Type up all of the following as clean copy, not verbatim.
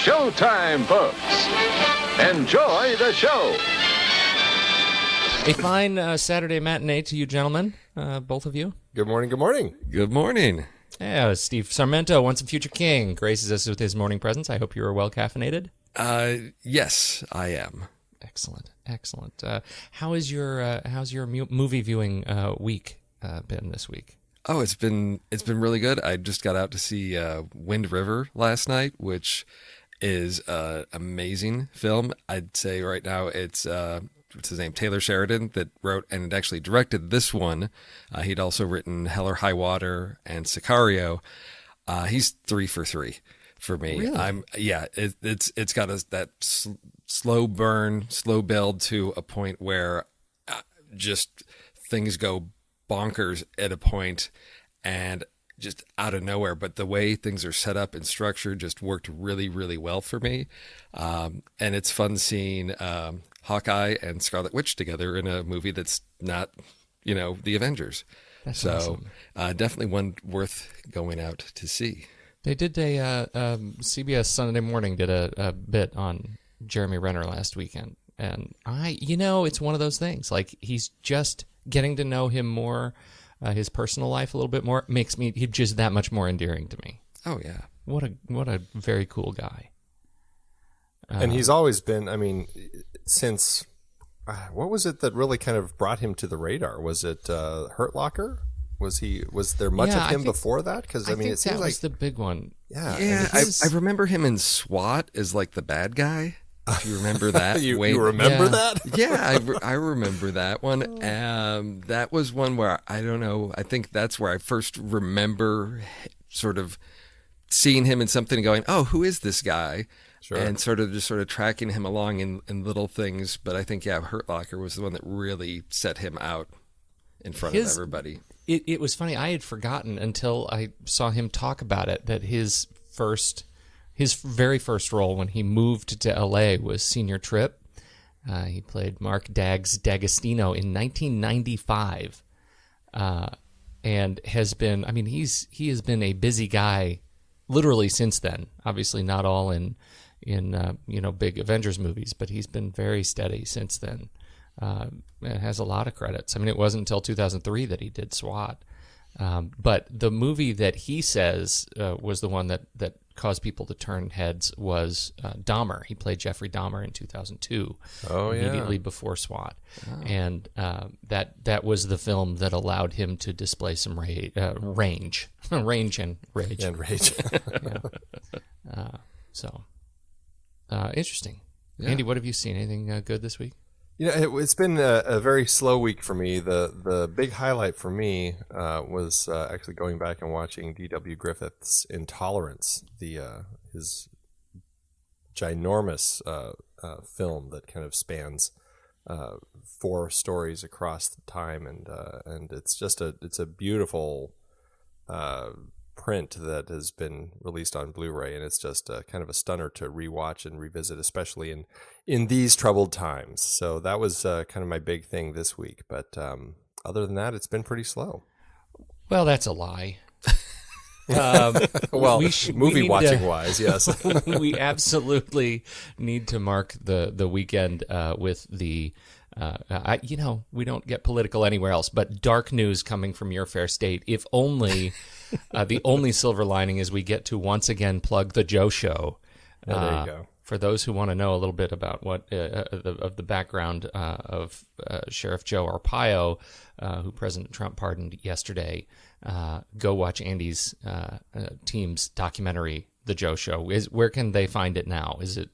showtime, folks. Enjoy the show. A fine Saturday matinee to you, gentlemen, both of you. Good morning, good morning. Good morning. Yeah, Steve Sarmento, once a future king, graces us with his morning presence. I hope you are well caffeinated. Yes, I am. Excellent, excellent. How's your movie viewing week been this week? Oh, it's been really good. I just got out to see Wind River last night, which is an amazing film. I'd say right now it's what's his name, Taylor Sheridan, that wrote and actually directed this one. He'd also written Hell or High Water and Sicario. He's 3 for 3 for me. Really? It's got that slow burn, slow build to a point where just things go bonkers at a point and just out of nowhere. But the way things are set up and structured just worked really, really well for me. And it's fun seeing Hawkeye and Scarlet Witch together in a movie that's not, the Avengers. That's so awesome. Definitely one worth going out to see. They did CBS Sunday Morning did a bit on Jeremy Renner last weekend. And it's one of those things. Like, he's just getting to know him more, his personal life a little bit more, makes me he's just that much more endearing to me. Oh, yeah. What a very cool guy. And he's always been, since, what was it that really kind of brought him to the radar? Was it Hurt Locker? Was there much of him before that? Because, I think it seems that like was the big one. Yeah, I remember him in SWAT as like the bad guy. If you remember that. you remember that? Yeah, I remember that one. That was one where, I don't know, I think that's where I first remember sort of seeing him in something and going, oh, who is this guy? Sure. And sort of tracking him along in little things. But I think, Hurt Locker was the one that really set him out in front of everybody. It was funny. I had forgotten until I saw him talk about it, that his very first role when he moved to L.A. was Senior Trip. He played Mark D'Agostino in 1995, and has been. He has been a busy guy, literally since then. Obviously, not all in big Avengers movies, but he's been very steady since then. It has a lot of credits. It wasn't until 2003 that he did SWAT. But the movie that he says was the one that caused people to turn heads was Dahmer. He played Jeffrey Dahmer in 2002, immediately before SWAT. Oh. And that was the film that allowed him to display some range and rage. Interesting. Yeah. Andy, what have you seen? Anything good this week? It's been a very slow week for me. The big highlight for me was actually going back and watching D.W. Griffith's Intolerance, his ginormous film that kind of spans 4 stories across the time, and it's a beautiful print that has been released on Blu-ray, and it's just kind of a stunner to rewatch and revisit, especially in these troubled times. So that was kind of my big thing this week. But other than that, it's been pretty slow. Well, that's a lie. Movie watching wise, yes. We absolutely need to mark the weekend with the. We don't get political anywhere else, but dark news coming from your fair state. If only the only silver lining is we get to once again plug the Joe Show. There you go. For those who want to know a little bit about what of the background of Sheriff Joe Arpaio, who President Trump pardoned yesterday, go watch Andy's team's documentary, The Joe Show. Where can they find it now? Is it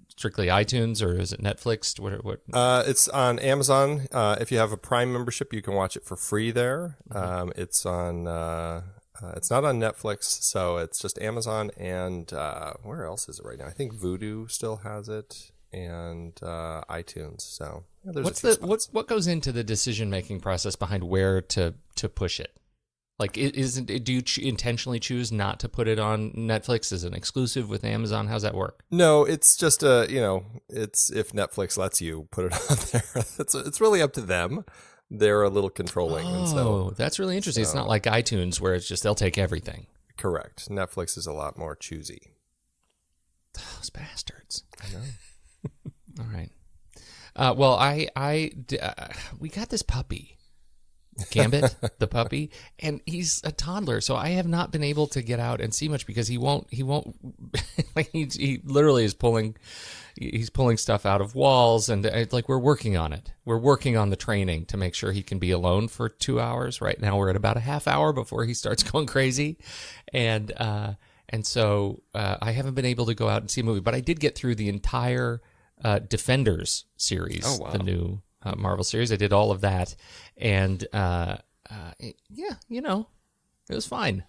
strictly iTunes or is it Netflix? What? It's on Amazon. If you have a Prime membership, you can watch it for free there. It's on. It's not on Netflix, so it's just Amazon and where else is it right now? I think Vudu still has it, and iTunes. So there's what goes into the decision making process behind where to push it? Like, do you intentionally choose not to put it on Netflix as an exclusive with Amazon? How's that work? No, it's just it's if Netflix lets you put it on there. It's really up to them. They're a little controlling. Oh, and so, that's really interesting. It's not like iTunes where it's just they'll take everything. Correct. Netflix is a lot more choosy. Those bastards. I know. All right. We got this puppy, Gambit, the puppy, and he's a toddler, so I have not been able to get out and see much because he won't, like he literally is he's pulling stuff out of walls, and like we're working on it. We're working on the training to make sure he can be alone for 2 hours. Right now we're at about a half hour before he starts going crazy, and so I haven't been able to go out and see a movie, but I did get through the entire Defenders series, the new Marvel series. I did all of that, and it was fine.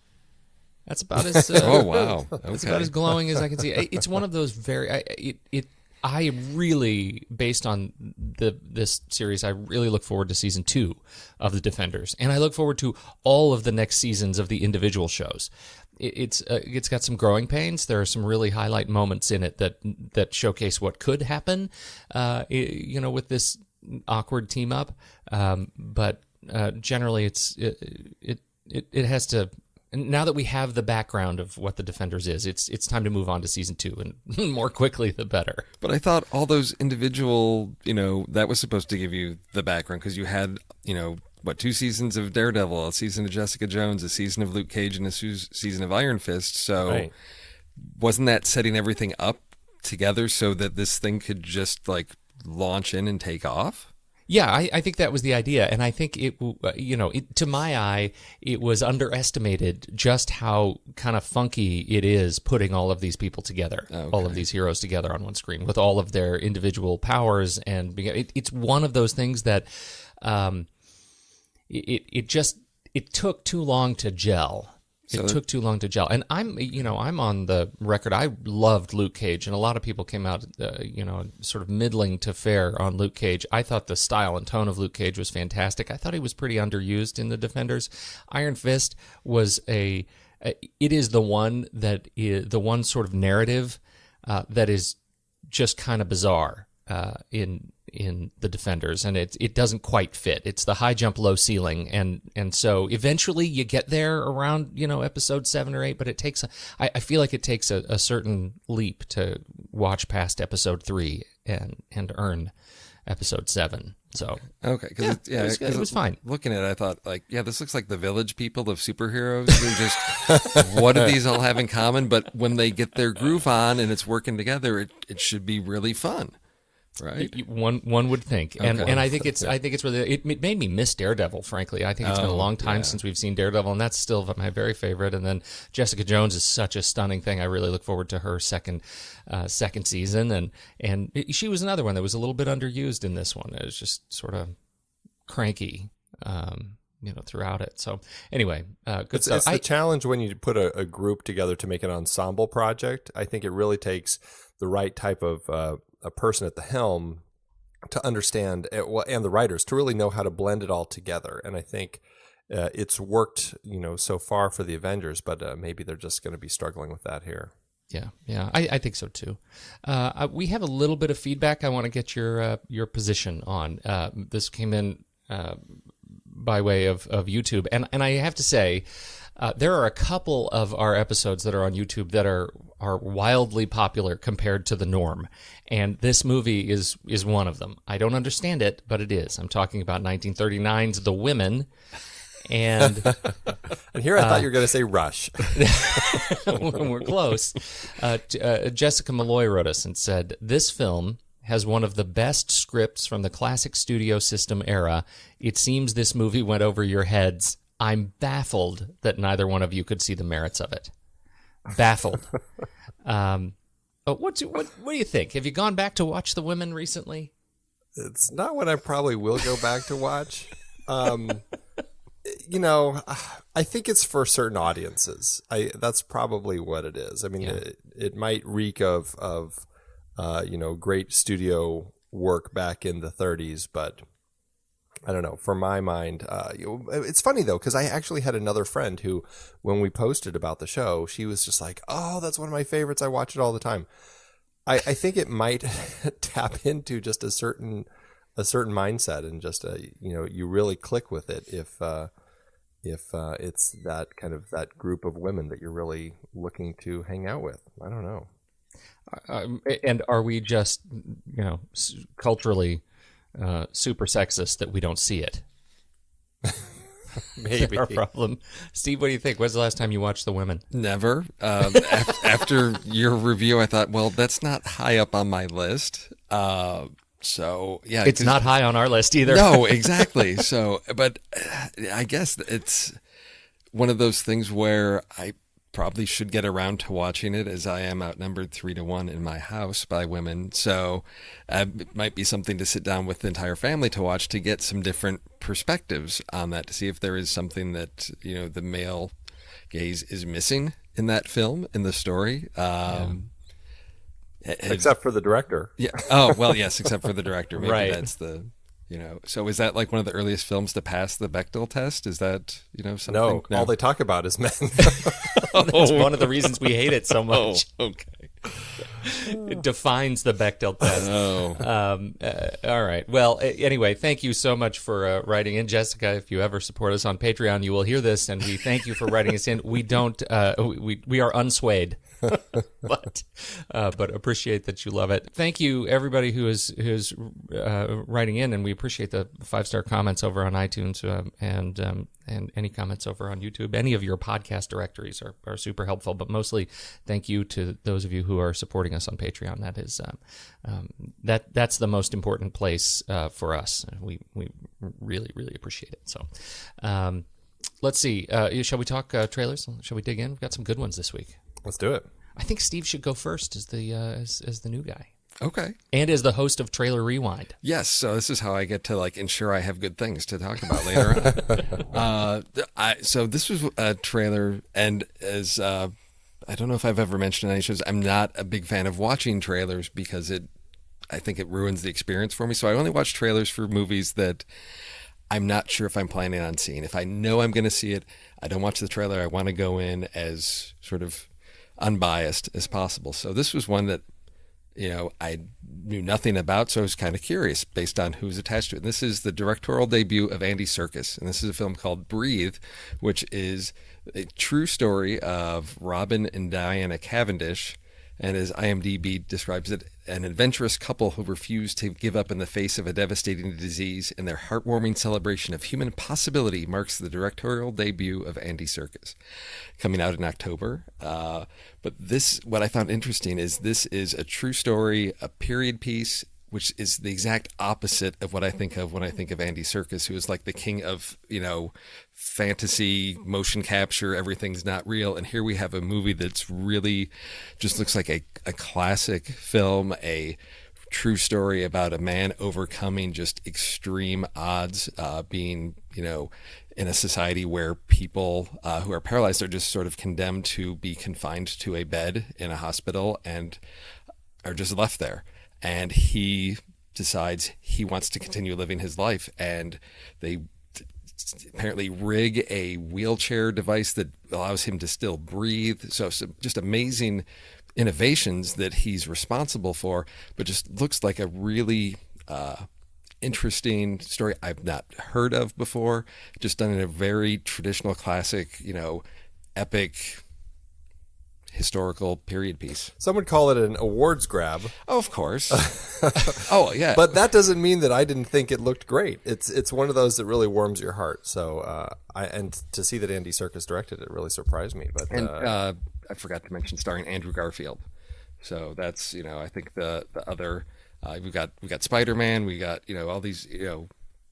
This about as Oh wow! It's about as glowing as I can see. It's one of those I really, based on this series, I really look forward to season 2 of the Defenders, and I look forward to all of the next seasons of the individual shows. It's got some growing pains. There are some really highlight moments in it that showcase what could happen, with this awkward team up. But generally, it has to. Now that we have the background of what the Defenders is, it's time to move on to season 2, and more quickly the better. But I thought all those individual, that was supposed to give you the background because you had, 2 seasons of Daredevil, a season of Jessica Jones, a season of Luke Cage, and a season of Iron Fist. So Right. Wasn't that setting everything up together so that this thing could just like launch in and take off? Yeah, I think that was the idea, and I think to my eye, it was underestimated just how kind of funky it is putting all of these people together, all of these heroes together on one screen with all of their individual powers, and it's one of those things that it took too long to gel. It took too long to gel, and I'm on the record. I loved Luke Cage, and a lot of people came out, sort of middling to fair on Luke Cage. I thought the style and tone of Luke Cage was fantastic. I thought he was pretty underused in the Defenders. Iron Fist was it is the one sort of narrative that is just kind of bizarre in the Defenders, and it doesn't quite fit. It's the high jump, low ceiling, and so eventually you get there around episode 7 or 8, but it takes I feel like it takes a certain leap to watch past episode 3 and earn episode 7. So okay, because it was fine. Looking at it, I thought this looks like the Village People of superheroes. They're just what do these all have in common? But when they get their groove on and it's working together, it should be really fun. Right, one would think, and I think it's really it made me miss Daredevil. Frankly, I think it's been a long time since we've seen Daredevil, and that's still my very favorite. And then Jessica Jones is such a stunning thing. I really look forward to her second season, and she was another one that was a little bit underused in this one. It was just sort of cranky, throughout it. So anyway, good stuff. It's the challenge when you put a group together to make an ensemble project. I think it really takes the right type of a person at the helm to understand and the writers to really know how to blend it all together. And I think it's worked, so far for the Avengers, but maybe they're just going to be struggling with that here. Yeah, I think so too. We have a little bit of feedback. I want to get your position on. This came in by way of YouTube, and I have to say, there are a couple of our episodes that are on YouTube that are wildly popular compared to the norm, and this movie is one of them. I don't understand it, but it is. I'm talking about 1939's The Women, and and here I thought you were going to say Rush. We're close. Jessica Malloy wrote us and said, "This film has one of the best scripts from the classic studio system era. It seems this movie went over your heads. I'm baffled that neither one of you could see the merits of it." Baffled. What do you think? Have you gone back to watch The Women recently? It's not what I probably will go back to watch. I think it's for certain audiences. That's probably what it is. I mean, it might reek of great studio work back in the 30s, but I don't know. For my mind, it's funny though, because I actually had another friend who, when we posted about the show, she was just like, "Oh, that's one of my favorites. I watch it all the time." I think it might tap into just a certain mindset, and just you really click with it if it's that kind of that group of women that you're really looking to hang out with. I don't know. And are we just, culturally super sexist that we don't see it? Maybe. Our problem. Steve, what do you think? When's the last time you watched The Women? Never. After your review, I thought, well, that's not high up on my list. So yeah, it's not high on our list either. No, exactly. So, but I guess it's one of those things where I probably should get around to watching it, as I am outnumbered 3-1 in my house by women. So it might be something to sit down with the entire family to watch, to get some different perspectives on that, to see if there is something that, the male gaze is missing in that film, in the story. Except for the director. Yeah. Oh, well, yes, except for the director. Maybe Right. that's the, so is that like one of the earliest films to pass the Bechdel test? Is that, something? No, all they talk about is men. That's one of the reasons we hate it so much. Okay. It defines the Bechdel test. All right. Well, anyway, thank you so much for writing in, Jessica. If you ever support us on Patreon, you will hear this, and we thank you for writing us in. We don't. We are unswayed, but appreciate that you love it. Thank you, everybody who is writing in, and we appreciate the 5-star comments over on iTunes and any comments over on YouTube. Any of your podcast directories are super helpful, but mostly thank you to those of you who are supporting us on Patreon. That is that's the most important place for us. We really, really appreciate it. So let's see. Shall we talk trailers? Shall we dig in? We've got some good ones this week. Let's do it. I think Steve should go first as the as the new guy. Okay. And as the host of Trailer Rewind. Yes. So this is how I get to ensure I have good things to talk about later on. So this was a trailer, and as I don't know if I've ever mentioned on any shows, I'm not a big fan of watching trailers because I think it ruins the experience for me. So I only watch trailers for movies that I'm not sure if I'm planning on seeing. If I know I'm going to see it, I don't watch the trailer. I want to go in as sort of unbiased as possible. So this was one that, I knew nothing about, so I was kind of curious based on who's attached to it. And this is the directorial debut of Andy Serkis, and this is a film called Breathe, which is a true story of Robin and Diana Cavendish, and as IMDb describes it, an adventurous couple who refuse to give up in the face of a devastating disease, and their heartwarming celebration of human possibility marks the directorial debut of Andy Serkis, coming out in October. But what I found interesting is this is a true story, a period piece, which is the exact opposite of what I think of when I think of Andy Serkis, who is like the king of, fantasy, motion capture, everything's not real. And here we have a movie that's really just looks like a classic film, a true story about a man overcoming just extreme odds, being, in a society where people who are paralyzed are just sort of condemned to be confined to a bed in a hospital and are just left there. And he decides he wants to continue living his life, and they apparently rig a wheelchair device that allows him to still breathe. So just amazing innovations that he's responsible for, but just looks like a really interesting story I've not heard of before, just done in a very traditional, classic, epic historical period piece. Some would call it an awards grab. Oh, of course. Oh, yeah. But that doesn't mean that I didn't think it looked great. It's one of those that really warms your heart. So and to see that Andy Serkis directed it really surprised me. But I forgot to mention starring Andrew Garfield. So that's I think the other we got Spider-Man, we got all these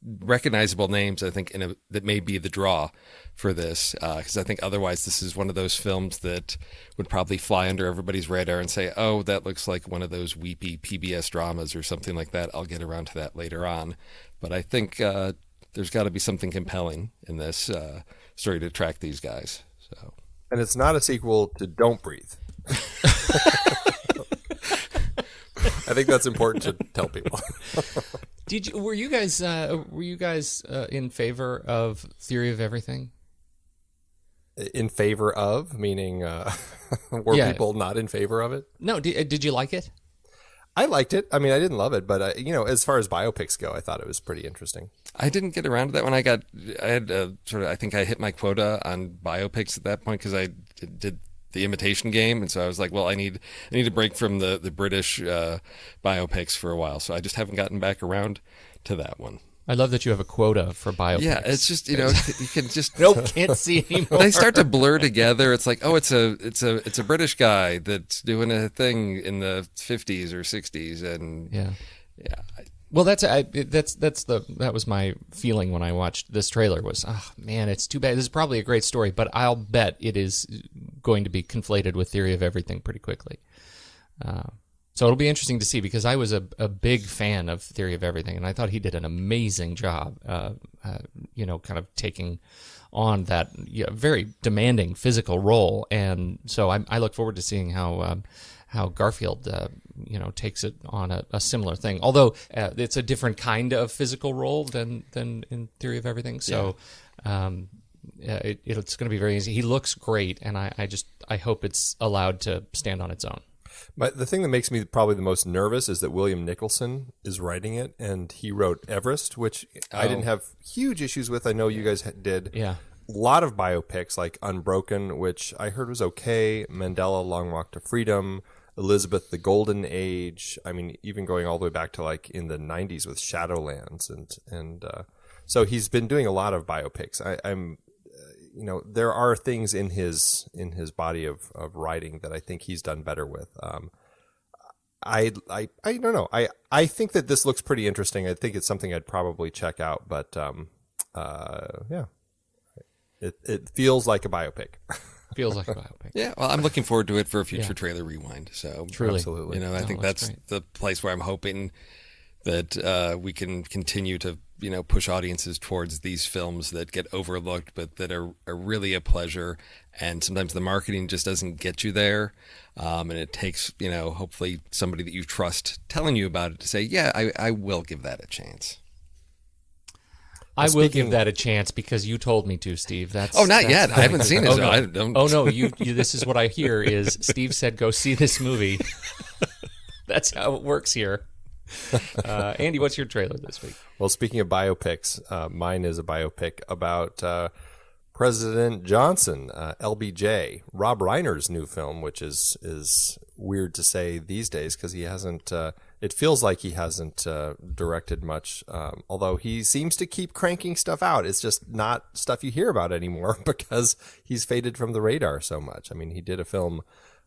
recognizable names. I think that may be the draw for this, because I think otherwise this is one of those films that would probably fly under everybody's radar and say, oh, that looks like one of those weepy PBS dramas or something like that. I'll get around to that later on. But I think there's got to be something compelling in this story to attract these guys. So, and it's not a sequel to Don't Breathe. I think that's important to tell people. Were you guys in favor of Theory of Everything? In favor of, meaning were people not in favor of it? No. Did you like it? I liked it. I mean, I didn't love it, but as far as biopics go, I thought it was pretty interesting. I didn't get around to that one. I think I hit my quota on biopics at that point because I did The Imitation Game, and so I was like, well, I need a break from the British biopics for a while, so I just haven't gotten back around to that one. I love that you have a quota for biopics. Yeah, it's just you can just nope, can't see anymore. They start to blur together. It's like, oh, it's a British guy that's doing a thing in the 50s or 60s, and yeah. Well, that was my feeling when I watched this trailer was, oh man, it's too bad. This is probably a great story, but I'll bet it is going to be conflated with Theory of Everything pretty quickly. So it'll be interesting to see, because I was a big fan of Theory of Everything, and I thought he did an amazing job, kind of taking on that very demanding physical role. And so I look forward to seeing how Garfield, takes it on a similar thing. Although it's a different kind of physical role than in Theory of Everything. So it's going to be very easy. He looks great, and I hope it's allowed to stand on its own. But the thing that makes me probably the most nervous is that William Nicholson is writing it, and he wrote Everest, which I didn't have huge issues with. I know you guys did. Yeah. A lot of biopics like Unbroken, which I heard was okay, Mandela, Long Walk to Freedom, Elizabeth, The Golden Age. I mean, even going all the way back to like in the 90s with Shadowlands. And so he's been doing a lot of biopics. I'm there are things in his body of writing that I think he's done better with. I don't know. I think that this looks pretty interesting. I think it's something I'd probably check out, but yeah. It feels like a biopic. Feels like a biopic. Yeah, well, I'm looking forward to it for a future trailer rewind. So truly, absolutely. I think that's the place where I'm hoping that we can continue to push audiences towards these films that get overlooked, but that are really a pleasure. And sometimes the marketing just doesn't get you there, and it takes hopefully somebody that you trust telling you about it to say, yeah, I will give that a chance. I will give that a chance because you told me to, Steve. That's not yet. I haven't seen it. Oh, so no. I don't. Oh no, you. This is what I hear is Steve said go see this movie. That's how it works here. Andy, what's your trailer this week? Well, speaking of biopics, mine is a biopic about President Johnson, LBJ, Rob Reiner's new film, which is weird to say these days because he hasn't. It feels like he hasn't directed much, although he seems to keep cranking stuff out. It's just not stuff you hear about anymore because he's faded from the radar so much. I mean, he did a film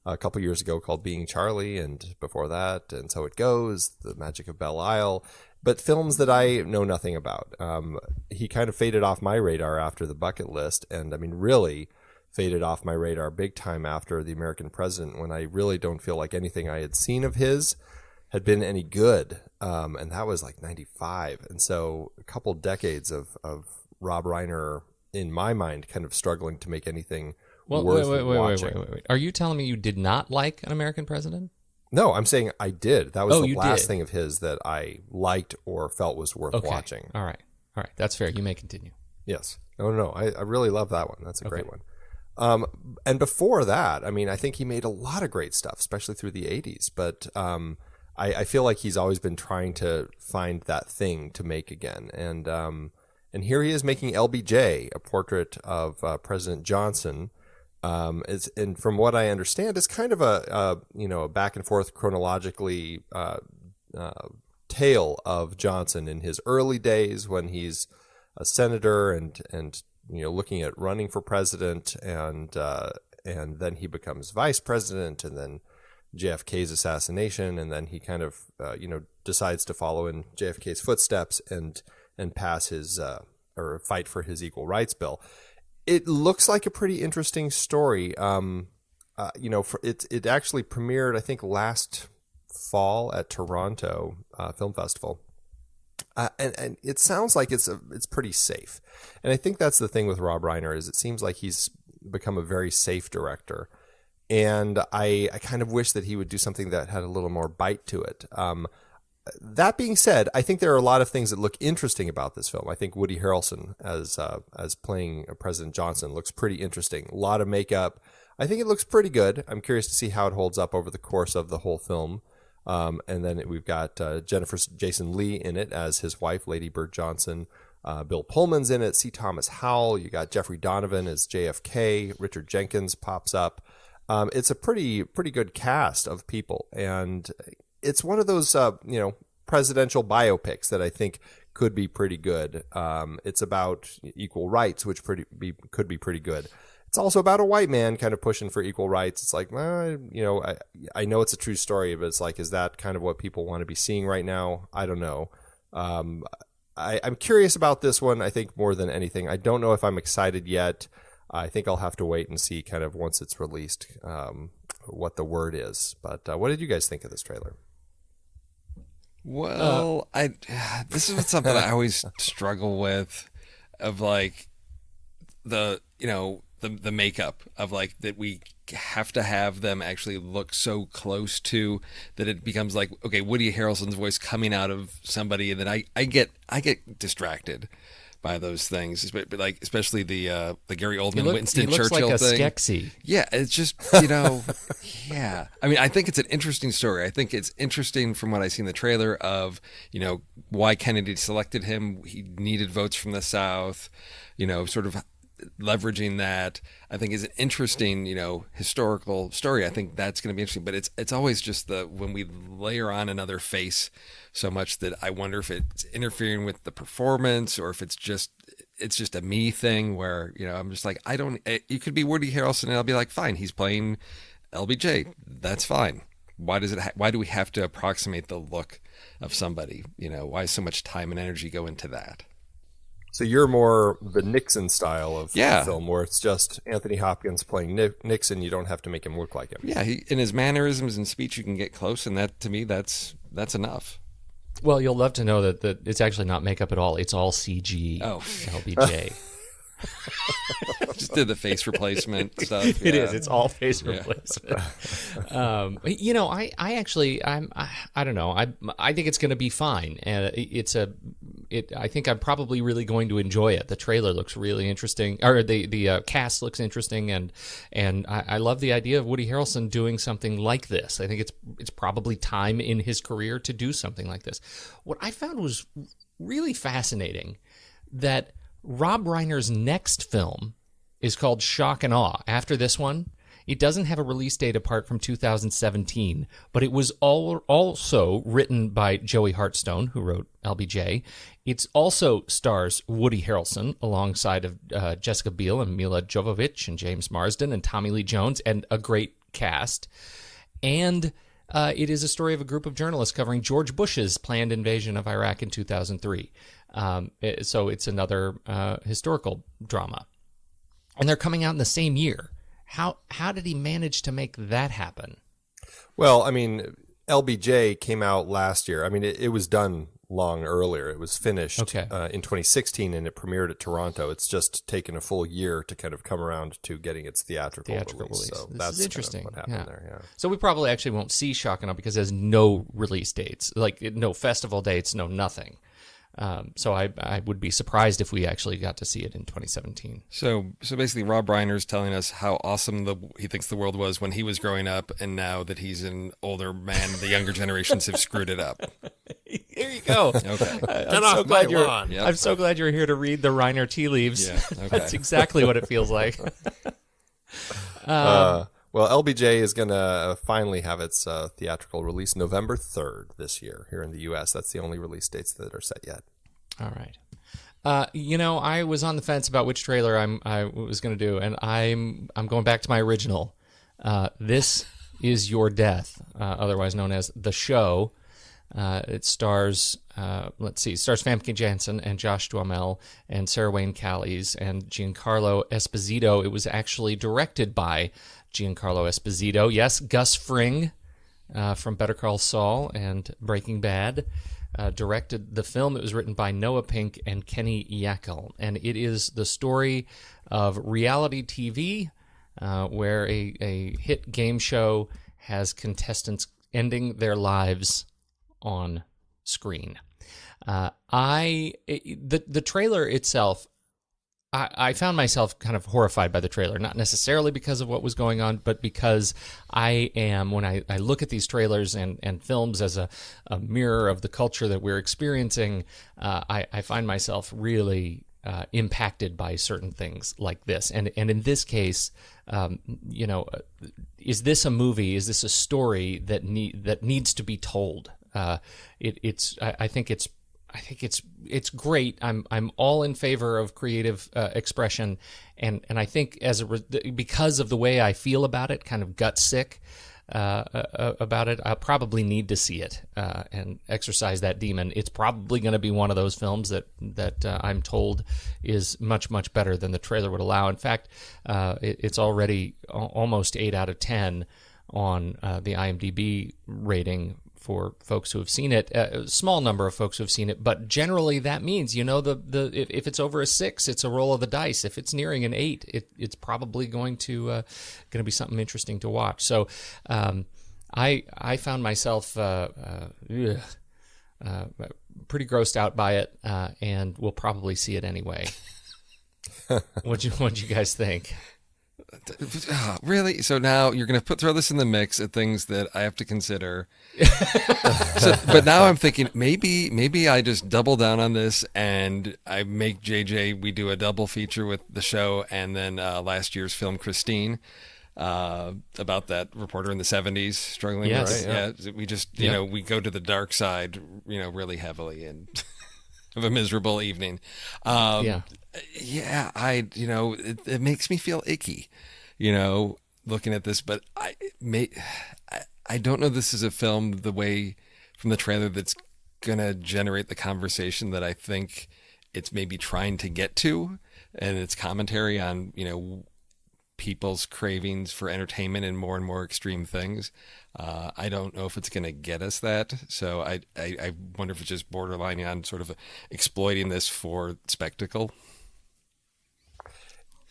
a couple years ago called Being Charlie, and before that, And So It Goes, The Magic of Belle Isle, but films that I know nothing about. He kind of faded off my radar after The Bucket List, and I mean, really faded off my radar big time after The American President, when I really don't feel like anything I had seen of his had been any good, and that was like 95. And so a couple decades of Rob Reiner, in my mind, kind of struggling to make anything worth watching. Wait. Are you telling me you did not like An American President? No, I'm saying I did. That was the last did. thing of his that I liked or felt was worth watching. All right. That's fair. You may continue. Yes. No. I really love that one. That's a great one. And before that, I mean, I think he made a lot of great stuff, especially through the 80s. But I feel like he's always been trying to find that thing to make again. And here he is making LBJ, a portrait of President Johnson. And from what I understand, it's kind of a back and forth chronologically tale of Johnson in his early days when he's a senator and looking at running for president, and then he becomes vice president, and then JFK's assassination, and then he kind of decides to follow in JFK's footsteps and pass his or fight for his equal rights bill. It looks like a pretty interesting story. It actually premiered, I think, last fall at Toronto Film Festival, and it sounds like it's pretty safe. And I think that's the thing with Rob Reiner, is it seems like he's become a very safe director. And I kind of wish that he would do something that had a little more bite to it. That being said, I think there are a lot of things that look interesting about this film. I think Woody Harrelson as playing President Johnson looks pretty interesting. A lot of makeup. I think it looks pretty good. I'm curious to see how it holds up over the course of the whole film. And then we've got Jennifer Jason Leigh in it as his wife, Lady Bird Johnson. Bill Pullman's in it. C. Thomas Howell. You got Jeffrey Donovan as JFK. Richard Jenkins pops up. It's a pretty good cast of people, and it's one of those presidential biopics that I think could be pretty good. It's about equal rights, which could be pretty good. It's also about a white man kind of pushing for equal rights. It's like, I know it's a true story, but it's like, is that kind of what people want to be seeing right now? I don't know. I'm curious about this one, I think, more than anything. I don't know if I'm excited yet. I think I'll have to wait and see kind of once it's released what the word is. But what did you guys think of this trailer? Well, this is something I always struggle with, of like the makeup of like that we have to have them actually look so close to that it becomes like, okay, Woody Harrelson's voice coming out of somebody, and then I get distracted by those things, but like especially the Gary Oldman Winston Churchill like a thing. Skeksis. Yeah, it's just yeah. I mean, I think it's an interesting story. I think it's interesting from what I see in the trailer of why Kennedy selected him. He needed votes from the South. Sort of leveraging that, I think, is an interesting historical story. I think that's going to be interesting. But it's always just when we layer on another face so much that I wonder if it's interfering with the performance, or if it's just a me thing where I'm just like, you could be Woody Harrelson and I'll be like, fine, he's playing LBJ, that's fine. Why do we have to approximate the look of somebody? Why so much time and energy go into that? So you're more the Nixon style of film, where it's just Anthony Hopkins playing Nixon. You don't have to make him look like him. Yeah, in his mannerisms and speech, you can get close, and that, to me, that's enough. Well, you'll love to know that it's actually not makeup at all. It's all CG. Oh, LBJ. Just did the face replacement stuff. It is. It's all face replacement. I don't know. I think it's going to be fine, and I think I'm probably really going to enjoy it. The trailer looks really interesting, or the cast looks interesting, and I love the idea of Woody Harrelson doing something like this. I think it's probably time in his career to do something like this. What I found was really fascinating, that Rob Reiner's next film is called Shock and Awe. After this one, it doesn't have a release date apart from 2017, but it was also written by Joey Hartstone, who wrote LBJ. It also stars Woody Harrelson alongside of Jessica Biel and Mila Jovovich and James Marsden and Tommy Lee Jones, and a great cast. And it is a story of a group of journalists covering George Bush's planned invasion of Iraq in 2003. So it's another historical drama. And they're coming out in the same year. How did he manage to make that happen? Well, I mean, LBJ came out last year. I mean, it was done long earlier. It was finished in 2016, and it premiered at Toronto. It's just taken a full year to kind of come around to getting its theatrical release. So that's interesting. Kind of what happened there. Yeah. So we probably actually won't see Shock and Awe because there's no release dates, like no festival dates, no nothing. So I would be surprised if we actually got to see it in 2017. So basically, Rob Reiner's telling us how awesome he thinks the world was when he was growing up, and now that he's an older man, the younger generations have screwed it up. Here you go. Okay. I'm so glad you're here to read the Reiner tea leaves. Yeah. Okay. That's exactly what it feels like. Well, LBJ is going to finally have its theatrical release November 3rd this year here in the U.S. That's the only release dates that are set yet. All right. I was on the fence about which trailer I was going to do, and I'm going back to my original. This is Your Death, otherwise known as The Show. It stars, Famke Janssen and Josh Duhamel and Sarah Wayne Callies and Giancarlo Esposito. It was actually directed by Giancarlo Esposito. Yes, Gus Fring from Better Call Saul and Breaking Bad directed the film. It was written by Noah Pink and Kenny Yackel, and it is the story of reality TV where a hit game show has contestants ending their lives on screen. The trailer itself, I found myself kind of horrified by the trailer, not necessarily because of what was going on, but because I am, when I look at these trailers and films as a mirror of the culture that we're experiencing, I find myself really impacted by certain things like this. And in this case, is this a movie? Is this a story that needs to be told? I think it's great. I'm all in favor of creative expression, and I think because of the way I feel about it, kind of gut sick about it, I'll probably need to see it and exercise that demon. It's probably going to be one of those films that I'm told is much, much better than the trailer would allow. In fact, it's already almost 8 out of 10 on the IMDb rating for folks who have seen it. A small number of folks who have seen it, but generally that means, if it's over a 6, it's a roll of the dice. If it's nearing an 8, it's probably going to be something interesting to watch. So I found myself pretty grossed out by it, and will probably see it anyway. What'd you guys think? Really? So now you're going to throw this in the mix at things that I have to consider. But now I'm thinking maybe I just double down on this and I make JJ, we do a double feature with the show and then last year's film Christine, about that reporter in the 70s struggling. Yes. Right? Yeah. We just, we go to the dark side, really heavily and of a miserable evening. Yeah, it makes me feel icky, looking at this, but I don't know this is a film the way from the trailer that's going to generate the conversation that I think it's maybe trying to get to, and its commentary on, people's cravings for entertainment and more extreme things. I don't know if it's going to get us that. So I wonder if it's just borderlining on sort of exploiting this for spectacle.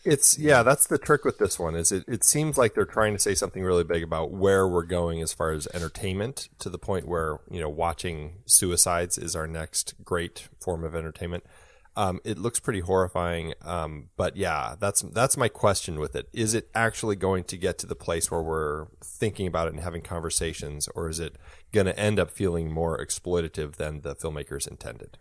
That's the trick with this one. Is it seems like they're trying to say something really big about where we're going as far as entertainment, to the point where, watching suicides is our next great form of entertainment. It looks pretty horrifying, but yeah, that's my question with it. Is it actually going to get to the place where we're thinking about it and having conversations, or is it going to end up feeling more exploitative than the filmmakers intended?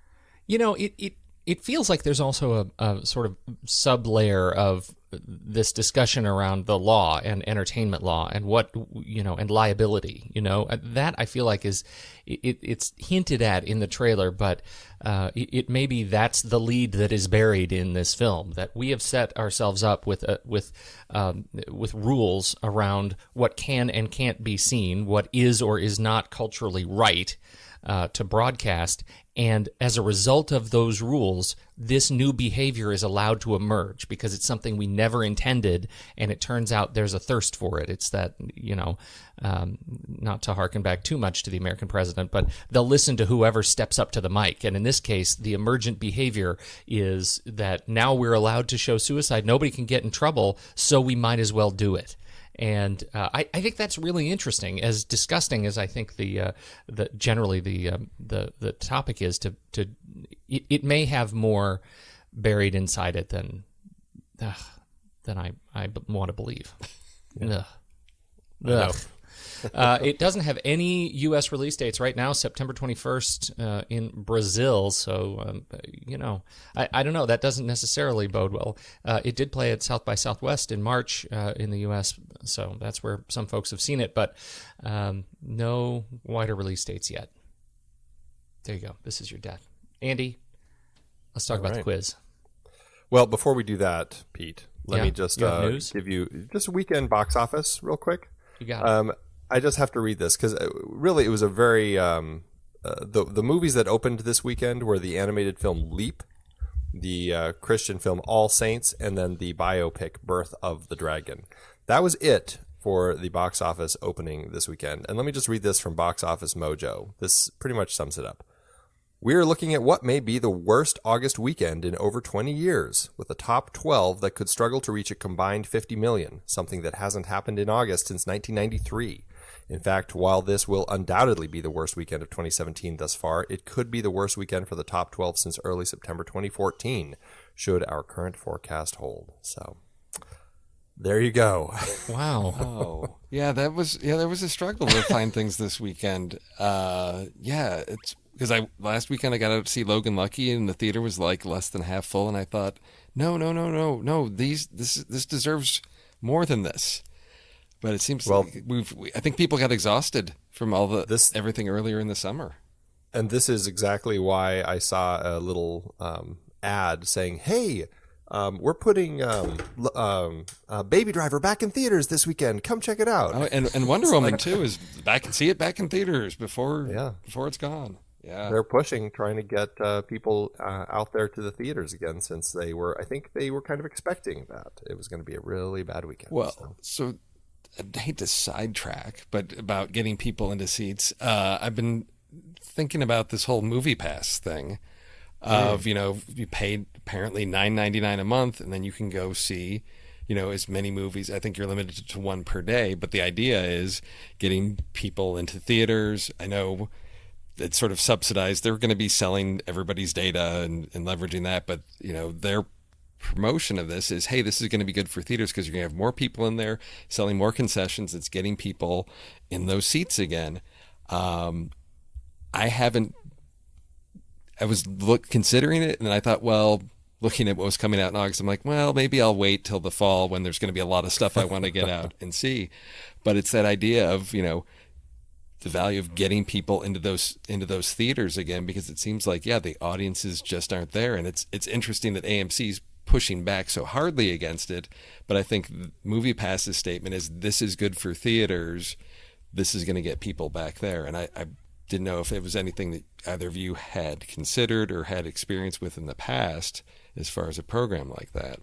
It feels like there's also a sort of sub-layer of this discussion around the law and entertainment law and and liability. That I feel like it's hinted at in the trailer, but it maybe that's the lead that is buried in this film, that we have set ourselves up with rules around what can and can't be seen, what is or is not culturally right to broadcast. And as a result of those rules, this new behavior is allowed to emerge because it's something we never intended, and it turns out there's a thirst for it. It's that, not to harken back too much to the American president, but they'll listen to whoever steps up to the mic. And in this case, the emergent behavior is that now we're allowed to show suicide. Nobody can get in trouble, so we might as well do it. And I think that's really interesting. As disgusting as I think the topic is, it may have more buried inside it than I want to believe. Yeah. Ugh. It doesn't have any U.S. release dates right now. September 21st in Brazil. So, I don't know. That doesn't necessarily bode well. It did play at South by Southwest in March in the U.S., so that's where some folks have seen it, but no wider release dates yet. There you go. This is your death. Andy, let's talk about the quiz. Well, before we do that, Pete, let me just give you just a weekend box office real quick. You got it. I just have to read this because really it was a very the movies that opened this weekend were the animated film Leap, the Christian film All Saints, and then the biopic Birth of the Dragon. That was it for the box office opening this weekend. And let me just read this from Box Office Mojo. This pretty much sums it up. We are looking at what may be the worst August weekend in over 20 years, with a top 12 that could struggle to reach a combined 50 million, something that hasn't happened in August since 1993. In fact, while this will undoubtedly be the worst weekend of 2017 thus far, it could be the worst weekend for the top 12 since early September 2014, should our current forecast hold. So, there you go. Wow. Oh, yeah, there was a struggle to find things this weekend. It's because last weekend I got to see Logan Lucky, and the theater was like less than half full, and I thought, no, this deserves more than this. But it seems Well, like I think people got exhausted from all everything earlier in the summer. And this is exactly why I saw a little ad saying, "Hey, we're putting Baby Driver back in theaters this weekend. Come check it out." Oh, and Wonder Woman too is back. See it back in theaters before it's gone. Yeah, they're trying to get people out there to the theaters again, since I think they were kind of expecting that it was going to be a really bad weekend. Well, so I hate to sidetrack, but about getting people into seats, I've been thinking about this whole movie pass thing of, you paid apparently $9.99 a month, and then you can go see, as many movies. I think you're limited to one per day, but the idea is getting people into theaters. I know it's sort of subsidized. They're going to be selling everybody's data and leveraging that, but their promotion of this is, hey, this is going to be good for theaters because you're going to have more people in there selling more concessions. It's getting people in those seats again. I was considering it, and I thought, well, looking at what was coming out in August, I'm like, well, maybe I'll wait till the fall when there's going to be a lot of stuff I want to get out and see. But it's that idea of, the value of getting people into those theaters again, because it seems like, the audiences just aren't there. And it's interesting that AMC's pushing back so hardly against it. But I think Movie Pass's statement is, this is good for theaters. This is going to get people back there. And I didn't know if it was anything that either of you had considered or had experience with in the past as far as a program like that.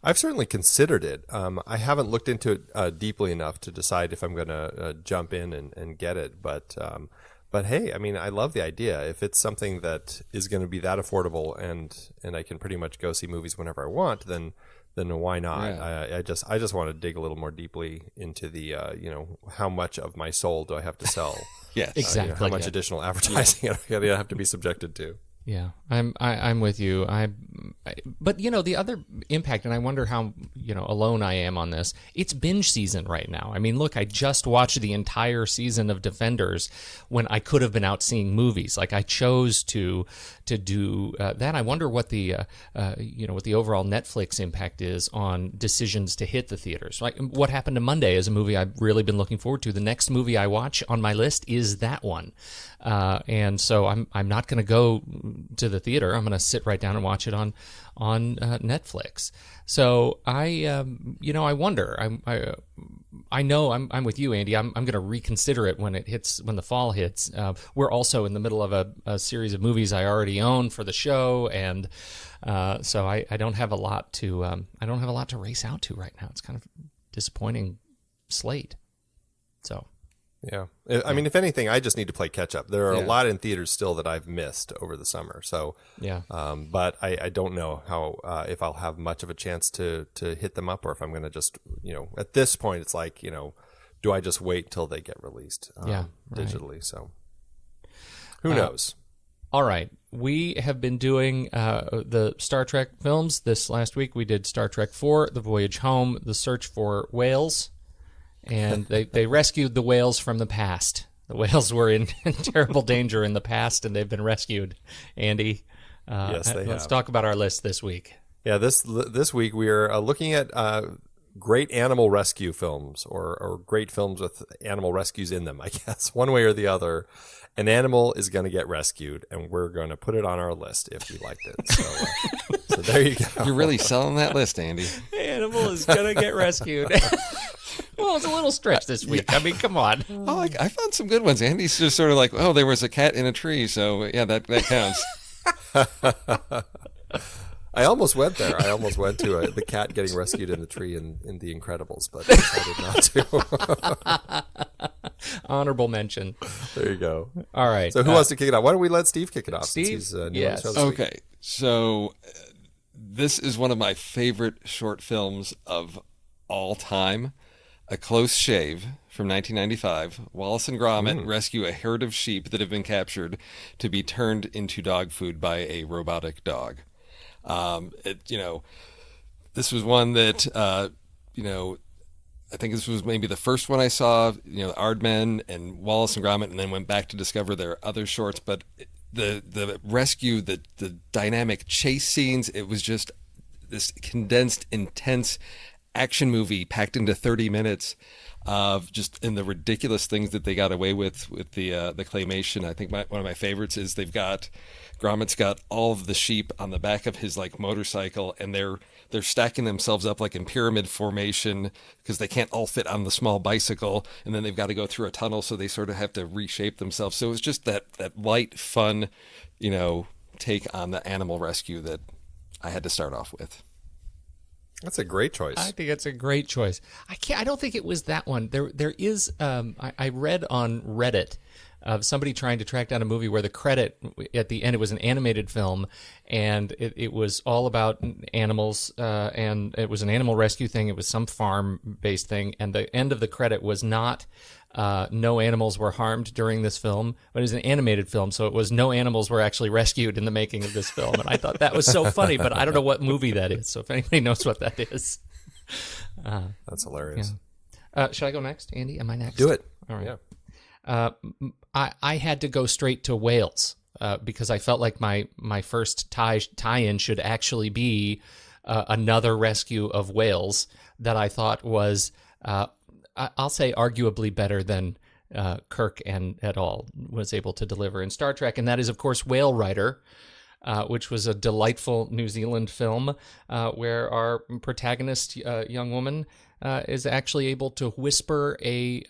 I've certainly considered it. I haven't looked into it deeply enough to decide if I'm going to jump in and get it. But hey, I memean, I love the idea. If it's something that is going to be that affordable and I can pretty much go see movies whenever I want, then why not? Yeah. I just want to dig a little more deeply into the how much of my soul do I have to sell? Yes, exactly. How much additional advertising I have to be subjected to? Yeah, I'm with you. But the other impact, and I wonder how alone I am on this. It's binge season right now. I mean, look, I just watched the entire season of Defenders when I could have been out seeing movies. Like, I chose to do that. I wonder what the what the overall Netflix impact is on decisions to hit the theaters. Like, what Happened to Monday is a movie I've really been looking forward to. The next movie I watch on my list is that one, and so I'm not going to go to the theater. I'm going to sit right down and watch it on Netflix. So I wonder. I know I'm with you, Andy. I'm going to reconsider it when the fall hits. We're also in the middle of a series of movies I already own for the show, and so I don't have a lot to race out to right now. It's kind of disappointing slate. So. Yeah. I mean, if anything, I just need to play catch up. There are a lot in theaters still that I've missed over the summer. So, but I don't know how, if I'll have much of a chance to hit them up, or if I'm going to just, at this point, it's like, do I just wait till they get released digitally? So who knows? All right. We have been doing the Star Trek films. This last week, we did Star Trek IV, The Voyage Home, The Search for Whales. And they rescued the whales from the past. The whales were in terrible danger in the past, and they've been rescued. Andy, yes, they let's have. talk about our list this week. Yeah, this week we are looking at great animal rescue films, or great films with animal rescues in them, I guess. One way or the other, an animal is going to get rescued, and we're going to put it on our list if we liked it. So there you go. You're really selling that list, Andy. Animal is going to get rescued. Well, it's a little stretch this week. I mean, come on. Oh, I found some good ones. Andy's just sort of like, oh, there was a cat in a tree, so yeah, that counts. I almost went there. I almost went to the cat getting rescued in the tree in The Incredibles, but I decided not to. Honorable mention. There you go. All right. So who wants to kick it off? Why don't we let Steve kick it off? Steve? Since he's, Yes. Okay. So this is one of my favorite short films of all time. A Close Shave from 1995. Wallace and Gromit rescue a herd of sheep that have been captured to be turned into dog food by a robotic dog. This was one that, I think this was maybe the first one I saw, Aardman and Wallace and Gromit, and then went back to discover their other shorts. But the rescue, the dynamic chase scenes, it was just this condensed, intense action movie packed into 30 minutes of just in the ridiculous things that they got away with the claymation. I think one of my favorites is Gromit's got all of the sheep on the back of his like motorcycle, and they're stacking themselves up like in pyramid formation because they can't all fit on the small bicycle, and then they've got to go through a tunnel, so they sort of have to reshape themselves. So it was just that light, fun, take on the animal rescue that I had to start off with. That's a great choice. I think it's a great choice. I don't think it was that one. There is. I read on Reddit of somebody trying to track down a movie where the credit at the end, it was an animated film, and it was all about animals, and it was an animal rescue thing. It was some farm-based thing, and the end of the credit was not no animals were harmed during this film, but it was an animated film, so it was no animals were actually rescued in the making of this film. And I thought that was so funny, but I don't know what movie that is, so if anybody knows what that is. That's hilarious. Yeah. Should I go next, Andy? Am I next? Do it. All right. Yeah. I had to go straight to Wales because I felt like my first tie-in should actually be another rescue of whales that I thought was, I'll say, arguably better than Kirk and et al. Was able to deliver in Star Trek, and that is, of course, Whale Rider, which was a delightful New Zealand film where our protagonist, young woman, is actually able to whisper a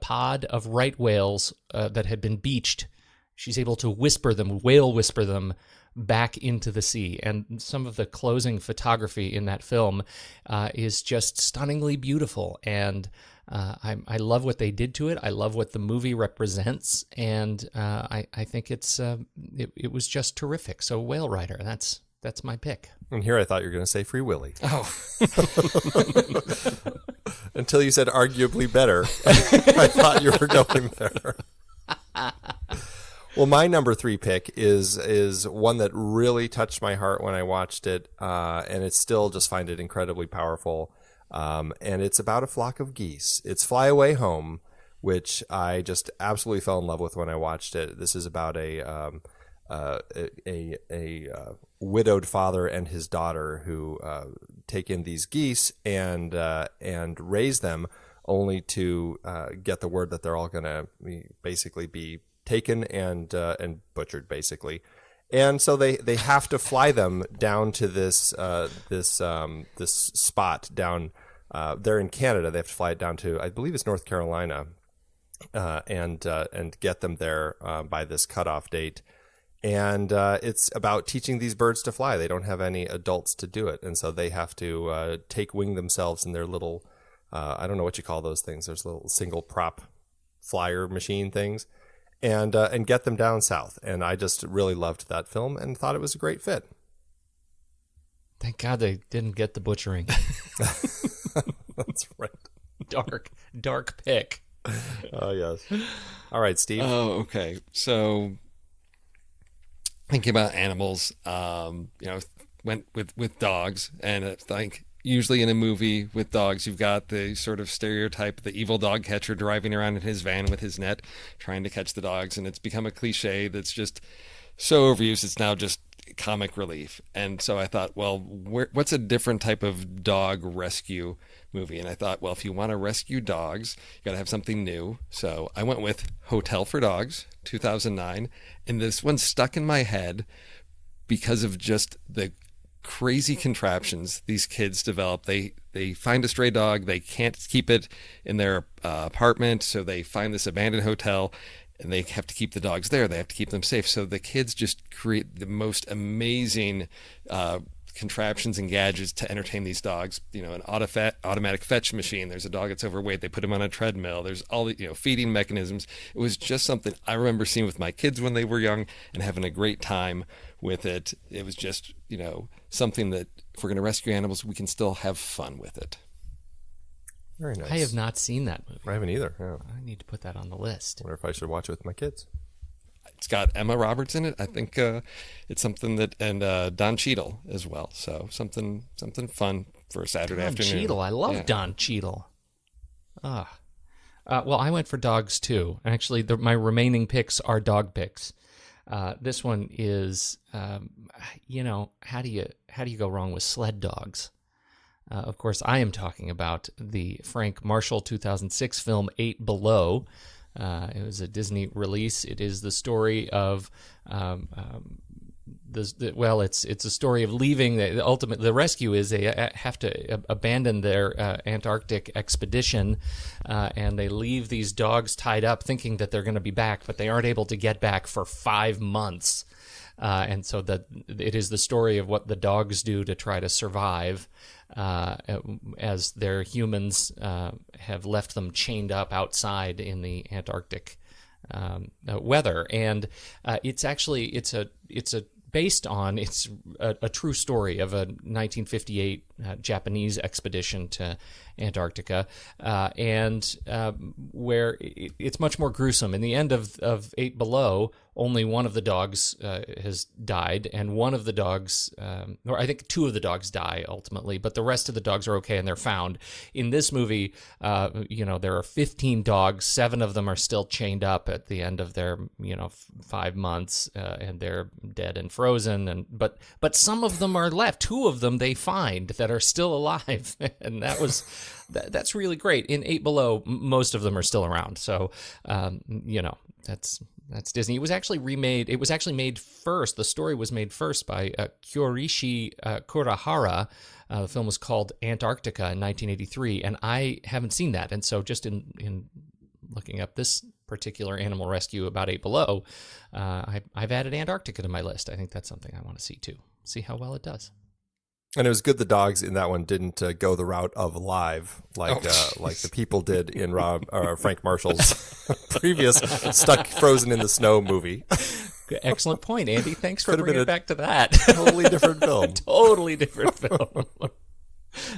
pod of right whales that had been beached. She's able to whisper them back into the sea. And some of the closing photography in that film is just stunningly beautiful. And I love what they did to it. I love what the movie represents. And I think it was just terrific. So Whale Rider, that's my pick. And here I thought you were going to say Free Willy. Oh. Until you said arguably better. I thought you were going there. Well, my number 3 pick is one that really touched my heart when I watched it, and it's still just find it incredibly powerful. And it's about a flock of geese. It's Fly Away Home, which I just absolutely fell in love with when I watched it. This is about a widowed father and his daughter who take in these geese and raise them, only to get the word that they're all going to basically be taken and butchered, basically. And so they have to fly them down to this spot down there in Canada. They have to fly it down to, I believe it's North Carolina, and get them there by this cutoff date. And it's about teaching these birds to fly. They don't have any adults to do it, and so they have to take wing themselves in their little I don't know what you call those things. There's little single prop flyer machine things. And get them down south. And I just really loved that film and thought it was a great fit. Thank God they didn't get the butchering. That's right. Dark pick. Oh, yes. All right, Steve. Oh, okay. So thinking about animals, went with dogs, and I think usually in a movie with dogs, you've got the sort of stereotype, the evil dog catcher driving around in his van with his net, trying to catch the dogs. And it's become a cliche that's just so overused, it's now just comic relief. And so I thought, well, what's a different type of dog rescue movie? And I thought, well, if you want to rescue dogs, you got to have something new. So I went with Hotel for Dogs, 2009. And this one stuck in my head because of just the crazy contraptions these kids develop. They find a stray dog, they can't keep it in their apartment, so they find this abandoned hotel, and they have to keep the dogs there. They have to keep them safe. So the kids just create the most amazing contraptions and gadgets to entertain these dogs. An automatic fetch machine. There's a dog that's overweight. They put him on a treadmill. There's all the feeding mechanisms. It was just something I remember seeing with my kids when they were young and having a great time with it. It was just something that if we're going to rescue animals, we can still have fun with it. Very nice. I have not seen that movie. I haven't either. Yeah. I need to put that on the list. I wonder if I should watch it with my kids. It's got Emma Roberts in it. I think it's something that, and Don Cheadle as well. So something fun for a Saturday afternoon. Don Cheadle. I love Don Cheadle. Well, I went for dogs too. Actually, my remaining picks are dog picks. This one is, how do you go wrong with sled dogs? Of course, I am talking about the Frank Marshall 2006 film 8 Below. It was a Disney release. It is the story of it's a story of leaving. The rescue is they have to abandon their Antarctic expedition, and they leave these dogs tied up, thinking that they're going to be back, but they aren't able to get back for 5 months. And so it is the story of what the dogs do to try to survive, as their humans have left them chained up outside in the Antarctic weather. And it's based on a true story of a 1958 Japanese expedition to Antarctica, and where it's much more gruesome. In the end of 8 Below, only one of the dogs has died, and one of the dogs, or I think 2 of the dogs die ultimately, but the rest of the dogs are okay and they're found. In this movie, there are 15 dogs. 7 of them are still chained up at the end of their 5 months, and they're dead and frozen. But some of them are left. 2 of them they find that are still alive, and that's really great. In 8 Below, most of them are still around. So that's Disney. It was actually remade. It was actually made first. The story was made first by Kyorishi Kurahara. The film was called Antarctica in 1983, and I haven't seen that. And so just in looking up this particular animal rescue about 8 Below, I've added Antarctica to my list. I think that's something I want to see too. See how well it does. And it was good the dogs in that one didn't go the route of live like the people did in Frank Marshall's previous Stuck Frozen in the Snow movie. Excellent point, Andy. Thanks for bringing it back to that. Totally different film. Totally different film.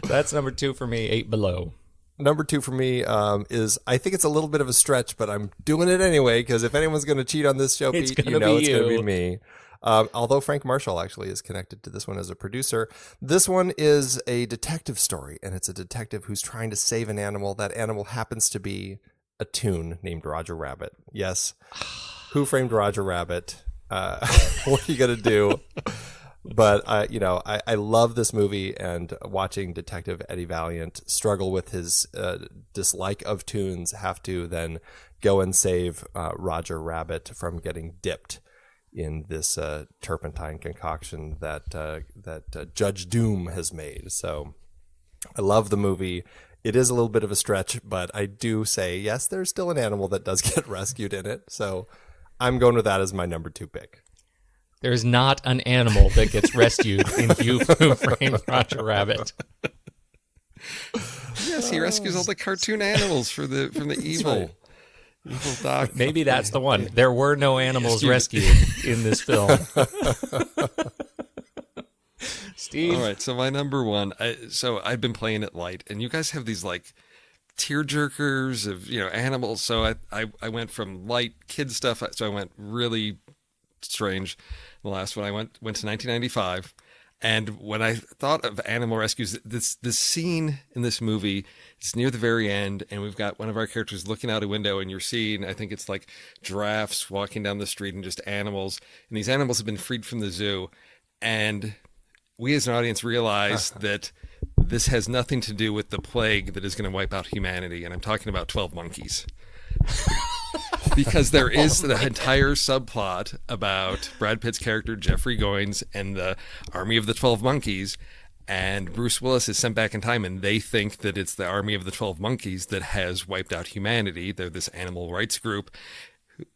That's number 2 for me, 8 Below. Number 2 for me is, I think it's a little bit of a stretch, but I'm doing it anyway, because if anyone's going to cheat on this show, Pete, it's going to be me. Although Frank Marshall actually is connected to this one as a producer. This one is a detective story, and it's a detective who's trying to save an animal. That animal happens to be a toon named Roger Rabbit. Yes. Who Framed Roger Rabbit? What are you going to do? But, I love this movie, and watching Detective Eddie Valiant struggle with his dislike of toons, have to then go and save Roger Rabbit from getting dipped in this turpentine concoction that Judge Doom has made. So I love the movie. It is a little bit of a stretch, but I do say, yes, there's still an animal that does get rescued in it. So I'm going with that as my number 2 pick. There's not an animal that gets rescued in You Who Framed Roger Rabbit. Yes, he rescues all the cartoon animals from the evil dog. Maybe that's the one. There were no animals rescued in this film. Steve? All right, so my number 1. I've been playing it light, and you guys have these like tearjerkers of animals. So I went from light kid stuff. So I went really strange. The last one I went to 1995. And when I thought of animal rescues, this scene in this movie is near the very end, and we've got one of our characters looking out a window, and you're seeing, I think it's like giraffes walking down the street and just animals. And these animals have been freed from the zoo. And we as an audience realize that this has nothing to do with the plague that is going to wipe out humanity. And I'm talking about 12 monkeys. Because there is the entire subplot about Brad Pitt's character, Jeffrey Goins, and the Army of the 12 Monkeys. And Bruce Willis is sent back in time, and they think that it's the Army of the 12 Monkeys that has wiped out humanity. They're this animal rights group.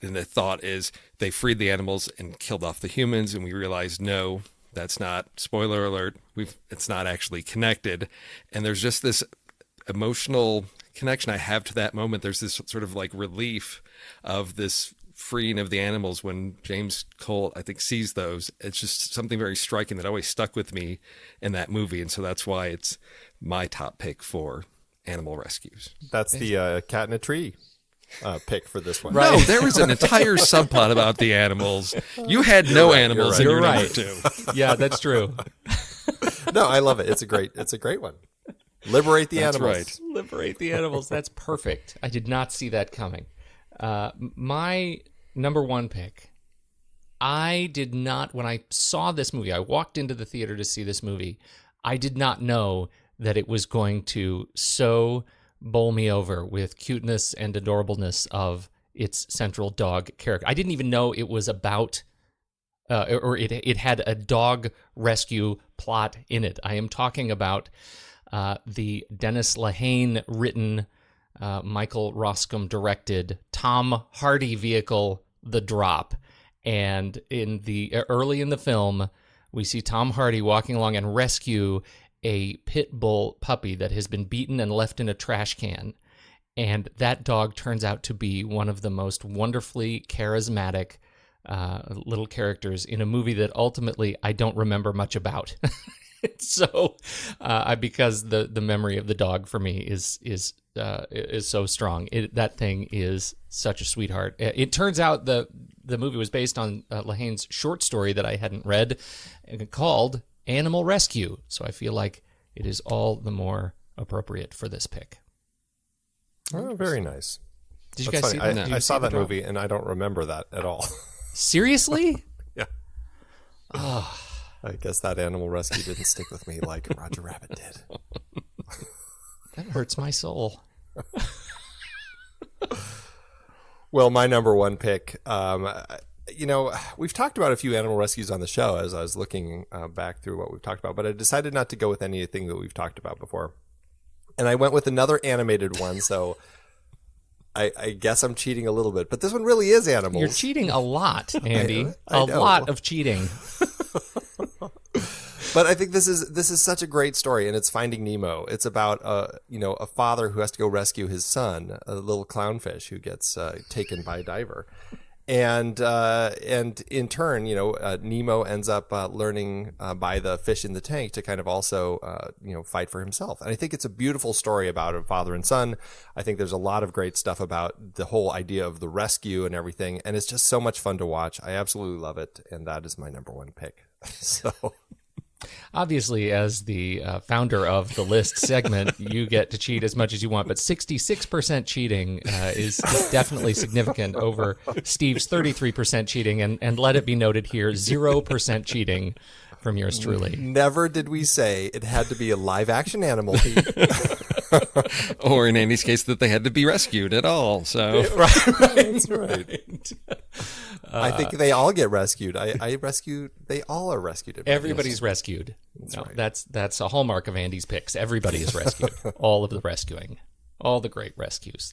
And the thought is they freed the animals and killed off the humans. And we realize, no, that's not, spoiler alert, it's not actually connected. And there's just this emotional connection I have to that moment. There's this sort of like relief of this freeing of the animals when James Colt, I think, sees those. It's just something very striking that always stuck with me in that movie. And so that's why it's my top pick for animal rescues. That's the cat in a tree pick for this one. Right. No, there was an entire subplot about the animals. You had no animals in your number 2. Yeah, that's true. No, I love it. It's a great one. Liberate the animals. Right. Liberate the animals. That's perfect. I did not see that coming. My number 1 pick, I did not, when I saw this movie, I walked into the theater to see this movie, I did not know that it was going to so bowl me over with cuteness and adorableness of its central dog character. I didn't even know it was about, or it had a dog rescue plot in it. I am talking about the Dennis Lehane written, Michael Roscombe directed Tom Hardy vehicle, The Drop. And early in the film, we see Tom Hardy walking along and rescue a pit bull puppy that has been beaten and left in a trash can. And that dog turns out to be one of the most wonderfully charismatic little characters in a movie that ultimately I don't remember much about. So, because the memory of the dog for me is so strong. That thing is such a sweetheart. It turns out the movie was based on Lehane's short story that I hadn't read, called Animal Rescue. So I feel like it is all the more appropriate for this pick. Oh, very nice. Did you That's guys see funny. that? I saw that movie and I don't remember that at all. Seriously? Yeah. Oh. I guess that Animal Rescue didn't stick with me like Roger Rabbit did. That hurts my soul. Well, my number one pick, we've talked about a few animal rescues on the show as I was looking back through what we've talked about, but I decided not to go with anything that we've talked about before. And I went with another animated one, so I guess I'm cheating a little bit, but this one really is animals. You're cheating a lot, Andy. I a know. lot of cheating. But I think this is such a great story, and it's Finding Nemo. It's about a father who has to go rescue his son, a little clownfish who gets taken by a diver, and in turn, Nemo ends up learning by the fish in the tank to kind of also fight for himself. And I think it's a beautiful story about a father and son. I think there's a lot of great stuff about the whole idea of the rescue and everything, and it's just so much fun to watch. I absolutely love it, and that is my number one pick. So. Obviously, as the founder of the list segment, you get to cheat as much as you want, but 66% cheating is definitely significant over Steve's 33% cheating, and let it be noted here, 0% cheating from yours truly. Never did we say it had to be a live-action animal. Or in Andy's case, that they had to be rescued at all. So That's right. I think they all get rescued. I rescue. They all are rescued. Everybody's rescued. That's a hallmark of Andy's picks. Everybody is rescued. All of the rescuing. All the great rescues.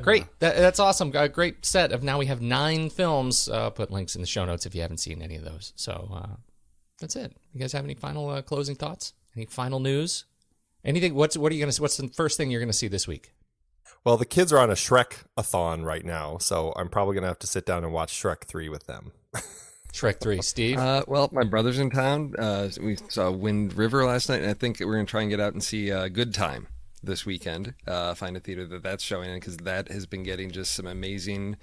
Great. That's awesome. Great set of, now we have 9 films. Put links in the show notes if you haven't seen any of those. So that's it. You guys have any final closing thoughts? Any final news? Anything? What's the first thing you're gonna see this week? Well, the kids are on a Shrek-a-thon right now, so I'm probably gonna have to sit down and watch Shrek 3 with them. Shrek 3, Steve. Well, my brother's in town. We saw Wind River last night, and I think we're gonna try and get out and see Good Time this weekend. Find a theater that's showing in, because that has been getting just some amazing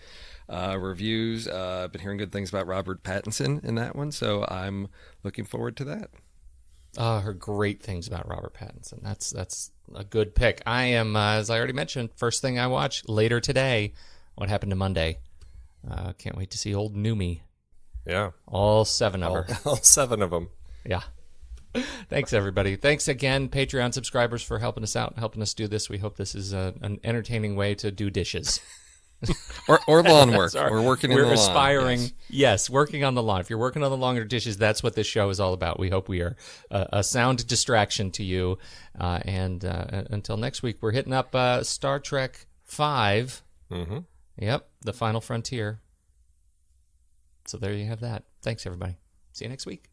reviews. I've been hearing good things about Robert Pattinson in that one, so I'm looking forward to that. I heard great things about Robert Pattinson. That's a good pick. I am, as I already mentioned, first thing I watch later today, What Happened to Monday. Can't wait to see old Noomi. Yeah. All 7 of her. All 7 of them. Yeah. Thanks, everybody. Thanks again, Patreon subscribers, for helping us out, helping us do this. We hope this is an entertaining way to do dishes. or lawn work. We're working in the lawn. We're aspiring, yes, working on the lawn. If you're working on the lawn or dishes, that's what this show is all about. We hope we are a sound distraction to you. And until next week, we're hitting up Star Trek 5. Mm-hmm. Yep, The Final Frontier. So there you have that. Thanks, everybody. See you next week.